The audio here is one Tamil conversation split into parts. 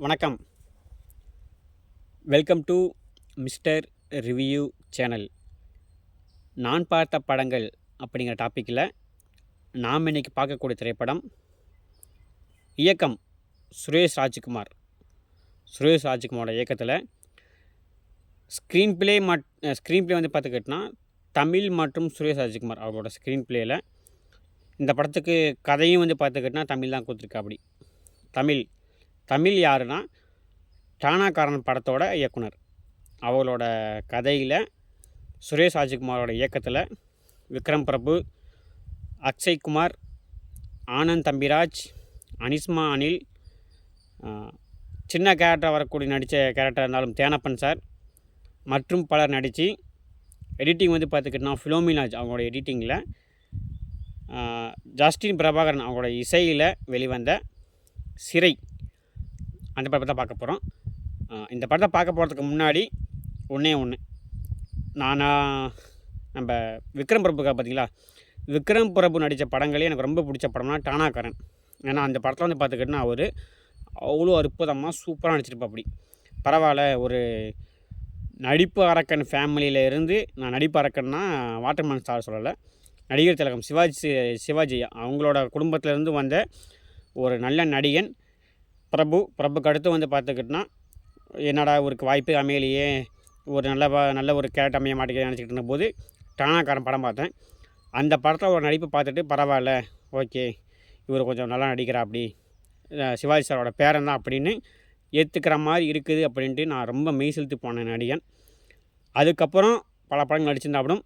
வணக்கம். Welcome to mister review channel. நான் பார்த்த படங்கள் அப்படிங்கிற டாப்பிக்கில் நாம் இன்றைக்கி பார்க்கக்கூடிய திரைப்படம் இயக்கம் சுரேஷ் ராஜ்குமார். சுரேஷ் ராஜ்குமாரோட இயக்கத்தில் ஸ்க்ரீன் ப்ளே வந்து பார்த்துக்கிட்டோன்னா தமிழ் மற்றும் சுரேஷ் ராஜ்குமார் அவரோட ஸ்க்ரீன் ப்ளேயில் இந்த படத்துக்கு கதையும் வந்து பார்த்துக்கிட்டோன்னா தமிழ் தான் கொடுத்துருக்காப்படி. தமிழ் யாருன்னா டானாக்காரன் படத்தோட இயக்குனர். அவங்களோட கதையில் சுரேஷ் ராஜ்குமாரோட இயக்கத்தில் விக்ரம் பிரபு, அக்ஷய் குமார், ஆனந்த் தம்பிராஜ், அனிஸ்மா அனில், சின்ன கேரக்டர் வரக்கூடிய நடித்த கேரக்டர் இருந்தாலும் தேனப்பன் சார் மற்றும் பலர் நடித்து எடிட்டிங் வந்து பார்த்துக்கிட்டோன்னா ஃபிலோமினாஜ் அவங்களோட எடிட்டிங்கில் ஜஸ்டின் பிரபாகரன் அவங்களோட இசையில் வெளிவந்த சிறை அந்த படத்தை தான் பார்க்க போகிறோம். இந்த படத்தை பார்க்க போகிறதுக்கு முன்னாடி ஒன்று நம்ம விக்ரம் பிரபுக்கா பார்த்தீங்களா, விக்ரம் பிரபு நடித்த படங்களே எனக்கு ரொம்ப பிடிச்ச படம்னா டானாக்காரன். ஏன்னா அந்த படத்தில் வந்து பார்த்துக்கிட்டோன்னா அவர் அவ்வளோ அற்புதமாக சூப்பராக நடிச்சிருப்பா. அப்படி பரவாயில்ல, ஒரு நடிப்பு அரக்கன் ஃபேமிலியில் இருந்து, நான் நடிப்பு அரக்கன்னா வாட்டர்மேன் ஸ்டார் சொல்லலை, நடிகர் திலகம் சிவாஜி அவங்களோட குடும்பத்திலேருந்து வந்த ஒரு நல்ல நடிகன் பிரபுக்கு அடுத்து வந்து பார்த்துக்கிட்டோன்னா என்னடா ஒரு வாய்ப்பு அமையலையே, ஒரு நல்ல ஒரு கேரக்டர் அமைய மாட்டேங்குது நினச்சிக்கிட்டு இருந்தபோது டானாக்காரன் படம் பார்த்தேன். அந்த படத்தில் ஒரு நடிப்பு பார்த்துட்டு பரவாயில்ல, ஓகே இவர் கொஞ்சம் நல்லா நடிக்கிறா, அப்படி சிவாஜி சாரோட பேரன் தான் அப்படின்னு ஏற்றுக்கிற மாதிரி இருக்குது அப்படின்ட்டு நான் ரொம்ப மெய் செலுத்தி போனேன் நடிகன். அதுக்கப்புறம் பல படங்கள் நடிச்சிருந்தாலும்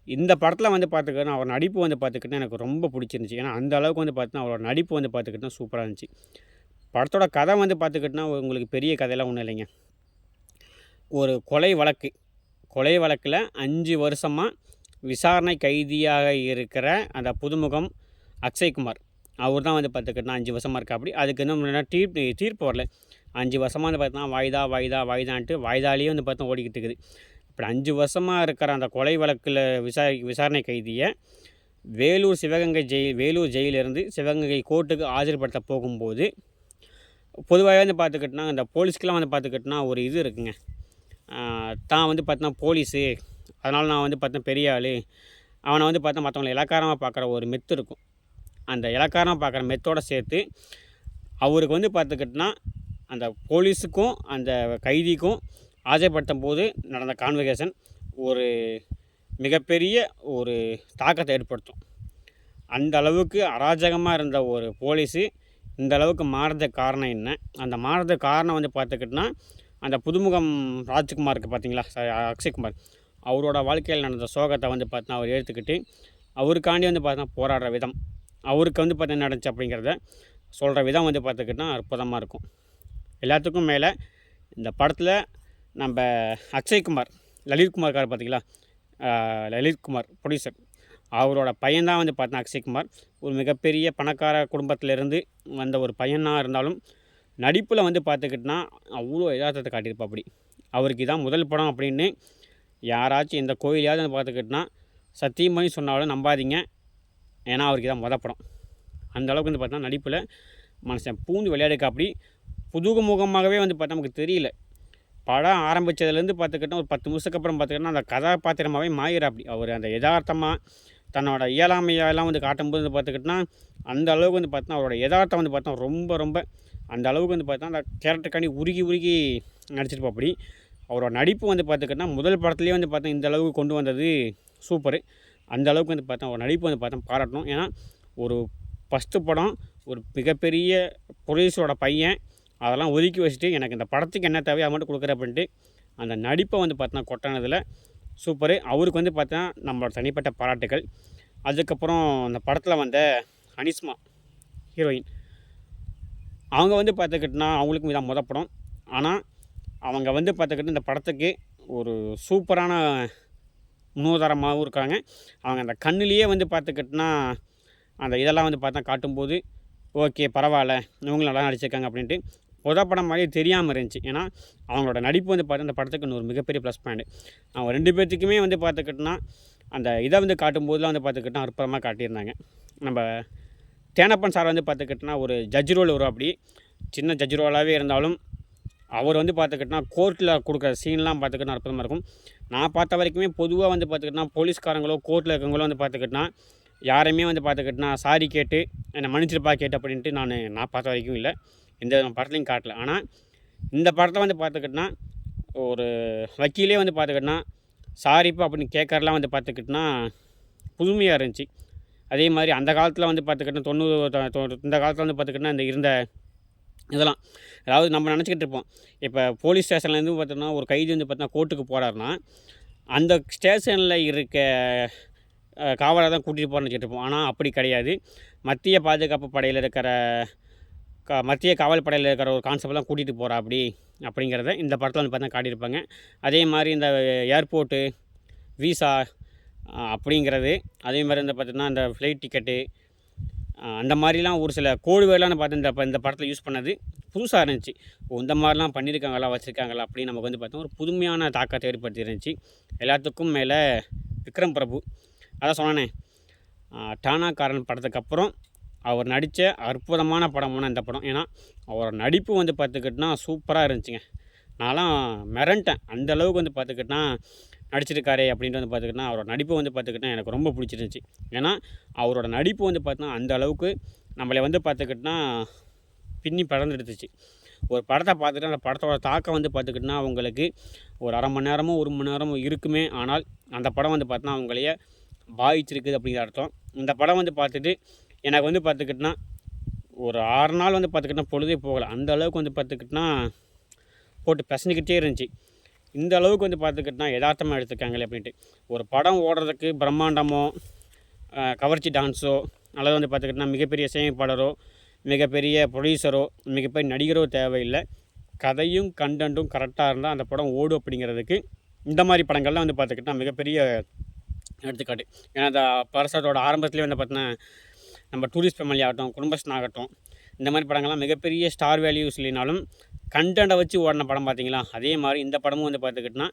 இந்த படத்தில் வந்து பார்த்துக்கிட்டோன்னா அவர் நடிப்பு வந்து பார்த்துக்கிட்டா எனக்கு ரொம்ப பிடிச்சிருந்துச்சி. ஏன்னா அந்த அளவுக்கு வந்து பார்த்தீங்கன்னா அவரோட நடிப்பு வந்து பார்த்துக்கிட்டா சூப்பராக இருந்துச்சு. படத்தோட கதை வந்து பார்த்துக்கிட்டோன்னா உங்களுக்கு பெரிய கதையெல்லாம் ஒன்றும் இல்லைங்க. ஒரு கொலை வழக்கில் 5 வருஷமாக விசாரணை கைதியாக இருக்கிற அந்த புதுமுகம் அக்ஷய்குமார் அவர் தான் வந்து பார்த்துக்கிட்டோன்னா 5 வருஷமாக இருக்கா. அப்படி அதுக்கு இன்னும் தீர்ப்பு வரல. 5 வருஷமாக வந்து பார்த்தீங்கன்னா வாய்தான்ட்டு வாய்தாலேயே வந்து பார்த்தா ஓடிக்கிட்டு இருக்குது. இப்படி 5 வருஷமாக இருக்கிற அந்த கொலை வழக்கில் விசாரணை கைதியை வேலூர் ஜெயிலிருந்து சிவகங்கை கோர்ட்டுக்கு ஆஜர்படுத்த போகும்போது பொதுவாகவே வந்து பார்த்துக்கிட்டோன்னா இந்த போலீஸ்க்கெலாம் வந்து பார்த்துக்கிட்டோன்னா ஒரு இது இருக்குங்க, தான் வந்து பார்த்தோன்னா போலீஸு, அதனால் நான் வந்து பார்த்தேன் பெரிய ஆள், அவனை வந்து பார்த்தா மற்றவங்களை இலக்காரமாக பார்க்குற ஒரு மெத்து இருக்கும். அந்த இலக்காரமாக பார்க்குற மெத்தோடு சேர்த்து அவருக்கு வந்து பார்த்துக்கிட்டோன்னா அந்த போலீஸுக்கும் அந்த கைதிக்கும் ஆஜர்படுத்தும் போது நடந்த கான்வர்சேஷன் ஒரு மிகப்பெரிய ஒரு தாக்கத்தை ஏற்படுத்தும். அந்த அளவுக்கு அராஜகமாக இருந்த ஒரு போலீஸு இந்த அளவுக்கு மாறுறதுக்கு காரணம் என்ன, அந்த மாறுறதுக்கு காரணம் வந்து பார்த்துக்கிட்டோன்னா அந்த புதுமுகம் ராஜ்குமாருக்கு பார்த்தீங்களா, அக்ஷய்குமார் அவரோட வாழ்க்கையில் நடந்த சோகத்தை வந்து பார்த்தா அவர் எடுத்துக்கிட்டு அவருக்காண்டி வந்து பார்த்தா போராடுற விதம், அவருக்கு வந்து பார்த்தா நடந்துச்சு அப்படிங்கிறத சொல்கிற விதம் வந்து பார்த்துக்கிட்டோன்னா அற்புதமாக இருக்கும். எல்லாத்துக்கும் மேலே இந்த படத்தில் நம்ம அக்ஷய்குமார் லலித்குமார் பார்த்தீங்களா, லலித்குமார் ப்ரொடியூசர், அவரோட பையன்தான் வந்து பார்த்தா அக்ஷய்குமார். ஒரு மிகப்பெரிய பணக்கார குடும்பத்திலேருந்து வந்த ஒரு பையனாக இருந்தாலும் நடிப்பில் வந்து பார்த்துக்கிட்டோன்னா அவ்வளோ யதார்த்தத்தை காட்டியிருப்பா. அப்படி அவருக்கு இதான் முதல் படம் அப்படின்னு யாராச்சும் இந்த கோயிலையாவது வந்து பார்த்துக்கிட்டோன்னா சத்தியம் பண்ணி சொன்னாலும் நம்பாதீங்க. ஏன்னா அவருக்கு இதான் முதல் படம். அந்த அளவுக்கு வந்து பார்த்தா நடிப்பில் மனுஷன் பூந்து விளையாடுக்க. அப்படி புதுமுகமாகவே வந்து பார்த்தா நமக்கு தெரியல. படம் ஆரம்பித்ததுலேருந்து பார்த்துக்கிட்டோம் ஒரு 10 நிமிஷத்துக்கு அப்புறம் பார்த்துக்கிட்டோன்னா அந்த கதாபாத்திரமாகவே மாறிடுறா. அப்படி அவர் அந்த யதார்த்தமாக தன்னோட இயலாமையெல்லாம் வந்து காட்டும்போது வந்து பார்த்துக்கிட்டோன்னா அந்த அளவுக்கு வந்து பார்த்தோன்னா அவரோட யதார்த்தம் வந்து பார்த்தா ரொம்ப அந்த அளவுக்கு வந்து பார்த்தா அந்த கேரக்டருக்காண்டி உருகி நடிச்சிருப்பா. அப்படி அவரோட நடிப்பு வந்து பார்த்துக்கிட்டோன்னா முதல் படத்துலேயே வந்து பார்த்தா இந்த அளவுக்கு கொண்டு வந்தது சூப்பரு. அந்த அளவுக்கு வந்து பார்த்தா அவர் நடிப்பு வந்து பார்த்தா பாராட்டணும். ஏன்னா ஒரு ஃபஸ்ட்டு படம், ஒரு மிகப்பெரிய ப்ரொடியூசரோட பையன், அதெல்லாம் ஒதுக்கி வச்சுட்டு எனக்கு இந்த படத்துக்கு என்ன தேவையோ அதை மட்டும் கொடுக்குற அப்படின்ட்டு அந்த நடிப்பை வந்து பார்த்தோன்னா கொட்டானதில் சூப்பரு. அவருக்கு வந்து பார்த்தா நம்மளோட தனிப்பட்ட பாராட்டுகள். அதுக்கப்புறம் அந்த படத்தில் வந்த அனிஸ்மா ஹீரோயின், அவங்க வந்து பார்த்துக்கிட்டோன்னா அவங்களுக்கும் இதான் முதல் படம். ஆனால் அவங்க வந்து பார்த்துக்கிட்டு இந்த படத்துக்கு ஒரு சூப்பரான முன்னுதாரணமாகவும் இருக்காங்க. அவங்க அந்த கண்ணுலேயே வந்து பார்த்துக்கிட்டோன்னா அந்த இதெல்லாம் வந்து பார்த்தா காட்டும்போது ஓகே பரவாயில்ல, இவங்களும் நல்லா நடிச்சிருக்காங்க அப்படின்ட்டு படம் மாதிரியே தெரியாமல் இருந்துச்சு. ஏன்னா அவங்களோட நடிப்பு வந்து பார்த்தா அந்த படத்துக்கு ஒரு மிகப்பெரிய ப்ளஸ் பாயிண்ட். அவங்க 2 பேர்த்துக்குமே வந்து பார்த்துக்கிட்டோன்னா அந்த இதை வந்து காட்டும்போதெலாம் வந்து பார்த்துக்கிட்டோன்னா அற்புதமாக காட்டியிருந்தாங்க. நம்ம தேனப்பன் சார் வந்து பார்த்துக்கிட்டோன்னா ஒரு ஜட்ஜ் ரோல் வரும். அப்படி சின்ன ஜட்ஜ் ரோலாகவே இருந்தாலும் அவர் வந்து பார்த்துக்கிட்டனா கோர்ட்டில் கொடுக்குற சீன்லாம் பார்த்துக்கிட்டனா அற்புதமாக இருக்கும். நான் பார்த்த வரைக்குமே பொதுவாக வந்து பார்த்துக்கிட்டனா போலீஸ்காரங்களோ கோர்ட்டில் இருக்கவங்களோ வந்து பார்த்துக்கிட்டனா யாரையுமே வந்து பார்த்துக்கிட்டனா சாரி கேட்டு என்னை மன்னிச்சிருப்பா கேட்டு அப்படின்ட்டு நான் பார்த்த வரைக்கும் இல்லை. எந்த படத்துலையும் காட்டல. ஆனால் இந்த படத்தை வந்து பார்த்துக்கிட்டனா ஒரு வக்கீலே வந்து பார்த்துக்கிட்டனா சாரிப்பா அப்படின்னு கேட்கறலாம் வந்து பார்த்துக்கிட்டனா புதுமையாக இருந்துச்சு. அதே மாதிரி அந்த காலத்தில் வந்து பார்த்துக்கிட்டனா 90 இந்த காலத்தில் வந்து பார்த்துக்கிட்டனா இந்த இருந்த இதெல்லாம் அதாவது நம்ம நினச்சிக்கிட்டு இருப்போம். இப்போ போலீஸ் ஸ்டேஷன்லேருந்து பார்த்தோம்னா ஒரு கைதி வந்து பார்த்தோன்னா கோர்ட்டுக்கு போகிறாருன்னா அந்த ஸ்டேஷனில் இருக்க காவலர் தான் கூட்டிகிட்டு போகிறேன்னு நினச்சிட்டு இருப்போம். ஆனால் அப்படி கிடையாது. மத்திய பாதுகாப்பு படையில் இருக்கிற மத்திய காவல் படையில் இருக்கிற ஒரு கான்ஸ்டபிள் தான் கூட்டிகிட்டு போகிறா அப்படிங்கிறத இந்த படத்தில் வந்து பார்த்தா காட்டியிருப்பாங்க. அதே மாதிரி இந்த ஏர்போர்ட்டு விசா அப்படிங்கிறது, அதே மாதிரி வந்து பார்த்திங்கன்னா இந்த ஃப்ளைட் டிக்கெட்டு அந்த மாதிரிலாம் ஒரு சில கோடு வேர்லாம் பார்த்து இந்த படத்தில் யூஸ் பண்ணது புதுசாக இருந்துச்சு. இந்த மாதிரிலாம் பண்ணியிருக்காங்களா வச்சுருக்காங்களா அப்படின்னு நமக்கு வந்து பார்த்தோம் ஒரு புதுமையான தாக்கத்தை ஏற்படுத்தி இருந்துச்சு. எல்லாத்துக்கும் மேலே விக்ரம் பிரபு அதான் சொன்னானே டானாக்காரன் படத்துக்கு அப்புறம் அவர் நடித்த அற்புதமான படமான இந்த படம். ஏன்னா அவரோட நடிப்பு வந்து பார்த்துக்கிட்டனா சூப்பராக இருந்துச்சுங்க. நான்லாம் மிரண்டேன். அந்தளவுக்கு வந்து பார்த்துக்கிட்டனா நடிச்சிருக்காரே அப்படின்ட்டு வந்து பார்த்துக்கிட்டனா அவரோட நடிப்பு வந்து பார்த்துக்கிட்டனா எனக்கு ரொம்ப பிடிச்சிருந்துச்சி. ஏன்னா அவரோட நடிப்பு வந்து பார்த்தோன்னா அந்த அளவுக்கு நம்மளை வந்து பார்த்துக்கிட்டனா பின்னி பறந்து எடுத்துச்சு. ஒரு படத்தை பார்த்துட்டு அந்த படத்தோட தாக்கம் வந்து பார்த்துக்கிட்டனா அவங்களுக்கு ஒரு அரை மணி நேரமோ 1 மணி நேரமோ இருக்குமே. ஆனால் அந்த படம் வந்து பார்த்தோன்னா அவங்களையே பாதிச்சிருக்குது அப்படிங்கிற அர்த்தம். இந்த படம் வந்து பார்த்துட்டு எனக்கு வந்து பார்த்துக்கிட்டனா ஒரு 6 நாள் வந்து பார்த்துக்கிட்டனா பொழுதே போகலை. அந்த அளவுக்கு வந்து பார்த்துக்கிட்டனா போட்டு பிசைஞ்சிக்கிட்டே இருந்துச்சு. இந்த அளவுக்கு வந்து பார்த்துக்கிட்டனா யதார்த்தமாக எடுத்துருக்காங்களே அப்படின்ட்டு. ஒரு படம் ஓடுறதுக்கு பிரம்மாண்டமோ கவர்ச்சி டான்ஸோ அல்லது வந்து பார்த்துக்கிட்டனா மிகப்பெரிய இசையமைப்பாளரோ மிகப்பெரிய ப்ரொடியூசரோ மிகப்பெரிய நடிகரோ தேவையில்லை. கதையும் கண்டென்ட்டும் கரெக்டாக இருந்தால் அந்த படம் ஓடும் அப்படிங்கிறதுக்கு இந்த மாதிரி படங்கள்லாம் வந்து பார்த்துக்கிட்டனா மிகப்பெரிய எடுத்துக்காட்டு. ஏன்னா அந்த பரசத்தோட ஆரம்பத்துலேயே வந்து பார்த்தீங்கன்னா நம்ம டூரிஸ்ட் ஃபேமிலி ஆகட்டும் குடும்பஸ்தன் ஆகட்டும் இந்த மாதிரி படங்கள்லாம் மிகப்பெரிய ஸ்டார் வேல்யூஸ் இல்லைனாலும் கண்டென்ட்டை வச்சு ஓடின படம் பார்த்தீங்களா. அதே மாதிரி இந்த படமும் வந்து பார்த்துக்கிட்டனா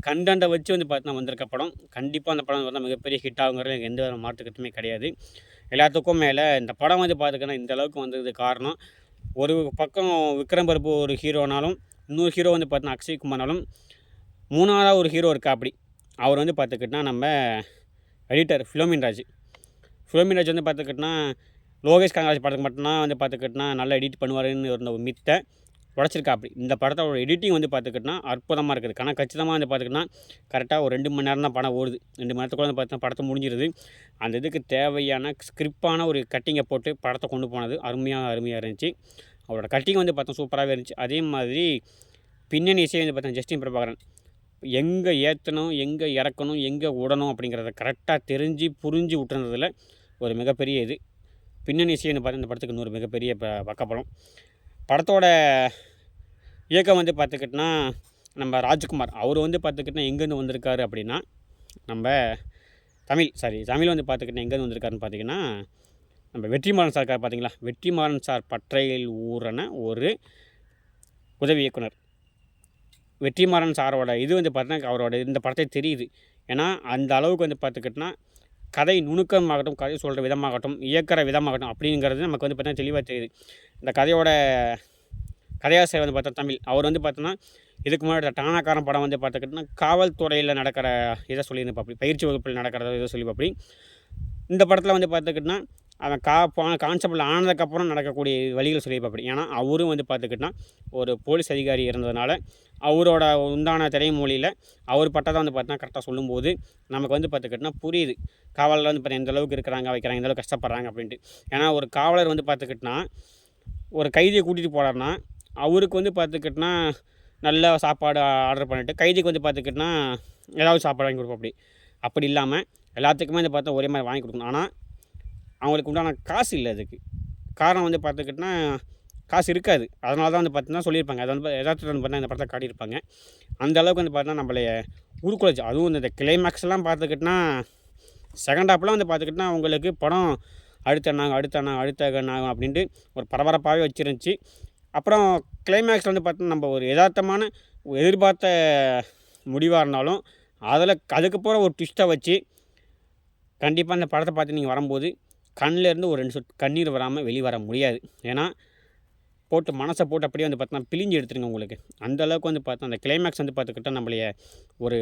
கண்டென்ட்டை வச்சு வந்து பார்த்தீங்கன்னா வந்திருக்க படம் கண்டிப்பாக அந்த படம் வந்து மிகப்பெரிய ஹிட் ஆகுங்கிறது எனக்கு எந்த ஒரு மாற்றுக்கட்டுமே கிடையாது. எல்லாத்துக்கும் மேலே இந்த படம் வந்து பார்த்துக்கிட்டனா இந்த அளவுக்கு வந்தது காரணம் ஒரு பக்கம் விக்ரம் பிரபு ஒரு ஹீரோனாலும் இன்னொரு ஹீரோ வந்து பார்த்தீங்கன்னா அக்ஷய் குமார்னாலும் 3ஆவது ஒரு ஹீரோ இருக்கா அப்படி அவர் வந்து பார்த்துக்கிட்டனா நம்ம எடிட்டர் ஃபிலோமின் ராஜ் வந்து பார்த்துக்கிட்டனா லோகேஷ் கனகராஜ் படத்துக்கு மட்டும்தான் வந்து பார்த்துக்கிட்டனா நல்லா எடிட் பண்ணுவாருன்னு இருந்த ஒரு மித்தை உடச்சிருக்கா அப்படி. இந்த படத்தோட எடிட்டிங் வந்து பார்த்துக்கிட்டனா அற்புதமாக இருக்குது. கச்சிதமாக வந்து பார்த்துக்கிட்டனா கரெக்டாக ஒரு 2 மணி நேரம் தான் படம் ஓடுது. 2 மணி நேரத்துக்குள்ள வந்து பார்த்தா படத்தை முடிஞ்சிருது. அந்த இதுக்கு தேவையான ஸ்கிரிப்பான ஒரு கட்டிங்கை போட்டு படத்தை கொண்டு போனது அருமையாக இருந்துச்சு. அவரோட கட்டிங் வந்து பார்த்தா சூப்பராகவே இருந்துச்சு. அதே மாதிரி பின்னணி இசை வந்து பார்த்தா ஜஸ்டின் பிரபாகரன் எங்கே ஏற்றணும் எங்கே இறக்கணும் எங்கே விடணும் அப்படிங்கிறத கரெக்டாக தெரிஞ்சு புரிஞ்சு விட்டுறதுல ஒரு மிகப்பெரிய இது பின்னணி இசைன்னு பார்த்து இந்த படத்துக்கு இன்னொரு மிகப்பெரிய பக்கப்படம். படத்தோட இயக்கம் வந்து பார்த்துக்கிட்டனா நம்ம ராஜ்குமார் அவர் வந்து பார்த்துக்கிட்டனா எங்கேருந்து வந்திருக்காரு அப்படின்னா நம்ம தமிழ் வந்து பார்த்துக்கிட்டனா எங்கேருந்து வந்திருக்காருன்னு பார்த்தீங்கன்னா நம்ம வெற்றிமாறன் சார் இருக்கார் பார்த்தீங்களா. வெற்றிமாறன் சார் பற்றையில் ஊறின ஒரு உதவி இயக்குனர் வெற்றிமாறன் சாரோட இது வந்து பார்த்தீங்கன்னா அவரோட இந்த படத்தை தெரியுது. ஏன்னா அந்த அளவுக்கு வந்து பார்த்துக்கிட்டனா கதை நுணுக்கமாகட்டும் கதை சொல்கிற விதமாகட்டும் இயக்கிற விதமாகட்டும் அப்படிங்கிறது நமக்கு வந்து பார்த்தீங்கன்னா தெளிவாக தெரியுது. இந்த கதையாசிரியர் வந்து பார்த்தா தமிழ் அவர் வந்து பார்த்தோன்னா இதுக்கு முன்னாடி டானாக்காரன் படம் வந்து பார்த்துக்கிட்டோன்னா காவல்துறையில் நடக்கிற இதை சொல்லியிருந்தப்ப அப்படி பயிற்சி வகுப்பில் நடக்கிறத இதை சொல்லி அப்படி. இந்த படத்தில் வந்து பார்த்துக்கிட்டோன்னா அவன் கான்ஸ்டபிள் ஆனதுக்கப்புறம் நடக்கக்கூடிய வழிகள் சொல்லியிருப்பா அப்படி. ஏன்னா அவரும் வந்து பார்த்துக்கிட்டோன்னா ஒரு போலீஸ் அதிகாரி இருந்ததுனால அவரோட உண்டான திரைமொழியில் அவர் பட்டதை வந்து பார்த்தா கரெக்டாக சொல்லும்போது நமக்கு வந்து பார்த்துக்கிட்டோன்னா புரியுது காவலர் வந்து பார்த்தா எந்த அளவுக்கு வைக்கிறாங்க எந்த அளவுக்கு கஷ்டப்படுறாங்க அப்படின்ட்டு. ஏன்னா ஒரு காவலர் வந்து பார்த்துக்கிட்டோன்னா ஒரு கைதியை கூட்டிகிட்டு போகிறாருன்னா அவருக்கு வந்து பார்த்துக்கிட்டோன்னா நல்ல சாப்பாடு ஆர்டர் பண்ணிவிட்டு கைதிக்கு வந்து பார்த்துக்கிட்டோன்னா ஏதாவது சாப்பாடு வாங்கி கொடுப்போம் அப்படி இல்லாமல் எல்லாத்துக்குமே வந்து பார்த்தா ஒரே மாதிரி வாங்கி கொடுக்கணும். ஆனால் அவங்களுக்கு உண்டான காசு இல்லை. அதுக்கு காரணம் வந்து பார்த்துக்கிட்டோன்னா காசு இருக்காது. அதனால தான் வந்து பார்த்தீங்கன்னா சொல்லியிருப்பாங்க. அதை வந்து எதார்த்தத்தை வந்து பார்த்தா இந்த படத்தில் காட்டியிருப்பாங்க. அந்த அளவுக்கு வந்து பார்த்தீங்கன்னா நம்மளை உருக்குலைச்சு. அதுவும் இந்த கிளைமேக்ஸ்லாம் பார்த்துக்கிட்டோன்னா செகண்ட் ஹாப்லாம் வந்து பார்த்துக்கிட்டோன்னா அவங்களுக்கு படம் அடுத்த என்னாகும் அப்படின்ட்டு ஒரு பரபரப்பாகவே வச்சுருந்துச்சி. அப்புறம் கிளைமேக்ஸில் வந்து பார்த்தோன்னா நம்ம ஒரு யதார்த்தமான எதிர்பார்த்த முடிவாக இருந்தாலும் அதுக்கப்புறம் ஒரு ட்விஸ்ட்டை வச்சு கண்டிப்பாக அந்த படத்தை பார்த்து நீங்கள் வரும்போது கண்ணிலேருந்து ஒரு 2 சொட்டு கண்ணீர் வராமல் வெளியே வர முடியாது. ஏன்னா போட்டு மனசை போட்டு அப்படியே வந்து பார்த்தோன்னா பிழிஞ்சு எடுத்துருங்க உங்களுக்கு. அந்தளவுக்கு வந்து பார்த்தா அந்த கிளைமேக்ஸ் வந்து பார்த்துக்கிட்டா நம்மளைய ஒரு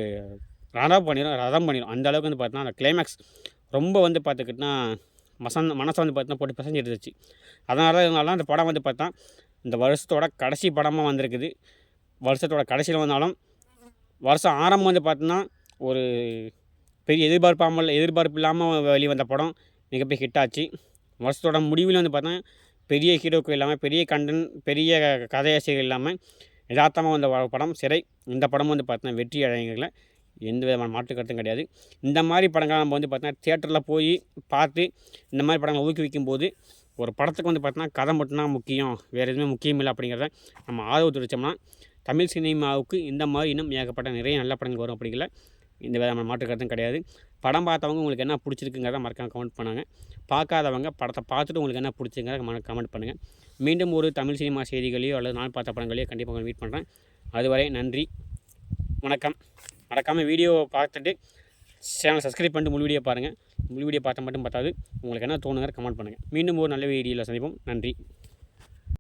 ரதம் பண்ணிடும். அந்த அளவுக்கு வந்து பார்த்தோன்னா அந்த கிளைமேக்ஸ் ரொம்ப வந்து பார்த்துக்கிட்டா மனசை வந்து பார்த்தா போட்டு பிசைஞ்சு எடுத்துச்சு. அதனால அந்த படம் வந்து பார்த்தா இந்த வருஷத்தோட கடைசி படமாக வந்திருக்குது. வருஷத்தோட கடைசியில் வந்தாலும் வருஷம் ஆரம்பம் வந்து பார்த்தோன்னா ஒரு பெரிய எதிர்பார்ப்பு இல்லாமல் வெளிவந்த படம் மிகப்பெரிய ஹிட் ஆச்சு. வருஷத்தோட முடிவில் வந்து பார்த்தா பெரிய ஹீரோக்கள் இல்லாமல், பெரிய பெரிய கதையாசிரியர்கள் இல்லாமல் யதார்த்தமாக வந்த படம் சிறை. இந்த படம் வந்து பார்த்தீங்கன்னா வெற்றி அடையல, எந்த விதமான மாற்று கருத்தும் கிடையாது. இந்த மாதிரி படங்கள் நம்ம வந்து பார்த்தீங்கன்னா தியேட்டரில் போய் பார்த்து இந்த மாதிரி படங்களை ஊக்குவிக்கும் போது ஒரு படத்துக்கு வந்து பார்த்தீங்கன்னா கதை மட்டும்தான் முக்கியம், வேறு எதுவுமே முக்கியம் இல்லை அப்படிங்கிறத நம்ம ஆதரவு தெரிவித்தோம்னா தமிழ் சினிமாவுக்கு இந்த மாதிரி இன்னும் ஏகப்பட்ட நிறைய நல்ல படங்கள் வரும். அப்படிங்கிற இந்த விதமான மாற்று கருத்தும் கிடையாது. படம் பார்த்தவங்க உங்களுக்கு என்ன பிடிச்சிருக்குங்கிறத மறக்காம கமெண்ட் பண்ணுங்கள். பார்க்காதவங்க படத்தை பார்த்துட்டு உங்களுக்கு என்ன பிடிச்சிருங்கிறத கமெண்ட் பண்ணுங்கள். மீண்டும் ஒரு தமிழ் சினிமா செய்திகளையோ அல்லது நான் பார்த்த படங்களையோ கண்டிப்பாக மீட் பண்ணுறேன். அதுவரை நன்றி, வணக்கம். மறக்காமல் வீடியோவை பார்த்துட்டு சேனலை சப்ஸ்கிரைப் பண்ணிட்டு முழு வீடியோ பாருங்கள். முழு வீடியோ பார்த்தா மட்டும் பார்த்தாது உங்களுக்கு என்ன தோணுங்கிற கமெண்ட் பண்ணுங்கள். மீண்டும் ஒரு நல்ல வீடியோவில் சந்திப்போம். நன்றி.